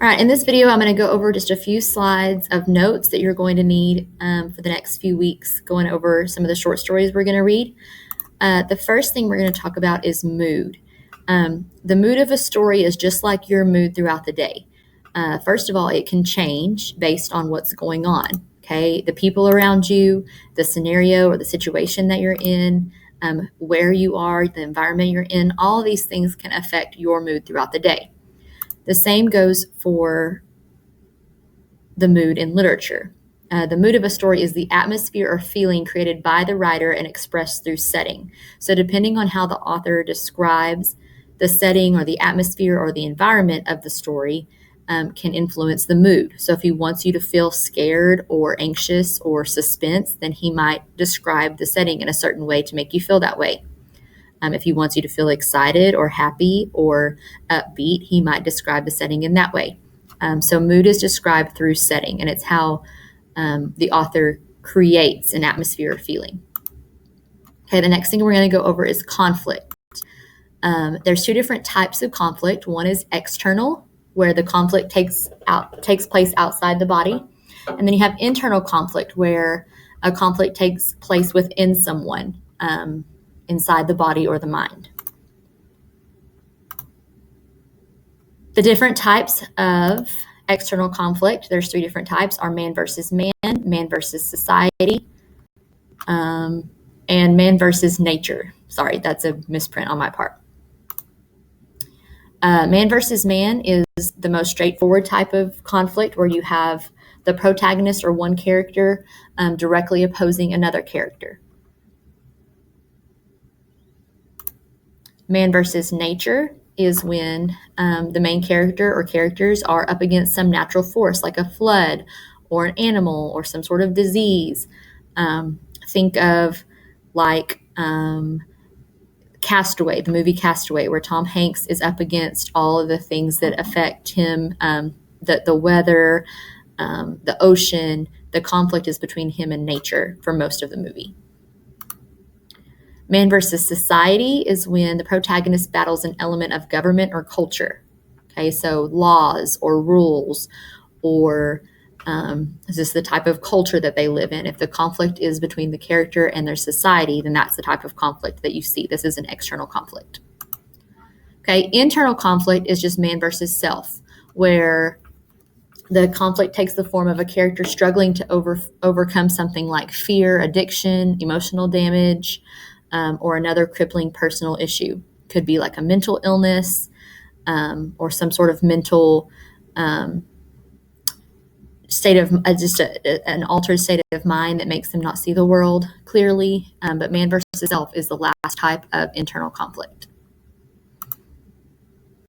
All right, in this video, I'm going to go over just a few slides of notes that you're going to need for the next few weeks, going over some of the short stories we're going to read. The first thing we're going to talk about is mood. The mood of a story is just like your mood throughout the day. First of all, it can change based on what's going on, okay? The people around you, the scenario or the situation that you're in, where you are, the environment you're in, all of these things can affect your mood throughout the day. The same goes for the mood in literature. The mood of a story is the atmosphere or feeling created by the writer and expressed through setting. So depending on how the author describes the setting or the atmosphere or the environment of the story can influence the mood. So if he wants you to feel scared or anxious or suspense, then he might describe the setting in a certain way to make you feel that way. If he wants you to feel excited or happy or upbeat, he might describe the setting in that way. So mood is described through setting, and it's how the author creates an atmosphere or feeling. Okay, the next thing we're going to go over is conflict. There's two different types of conflict. One is external, where the conflict takes place outside the body. And then you have internal conflict, where a conflict takes place within someone, inside the body or the mind. The different types of external conflict, there's three different types, are man versus man, man versus society, and man versus nature. Sorry, that's a misprint on my part. Man versus man is the most straightforward type of conflict, where you have the protagonist or one character directly opposing another character. Man versus nature is when the main character or characters are up against some natural force, like a flood or an animal or some sort of disease. Think of like Castaway, the movie Castaway, where Tom Hanks is up against all of the things that affect him, the weather, the ocean. The conflict is between him and nature for most of the movie. Man versus society is when the protagonist battles an element of government or culture. Okay, so laws or rules or just the type of culture that they live in. If the conflict is between the character and their society, then that's the type of conflict that you see. This is an external conflict. Okay, internal conflict is just man versus self, where the conflict takes the form of a character struggling to overcome something like fear, addiction, emotional damage, or another crippling personal issue. Could be like a mental illness or some sort of mental state of an altered state of mind that makes them not see the world clearly. But man versus self is the last type of internal conflict.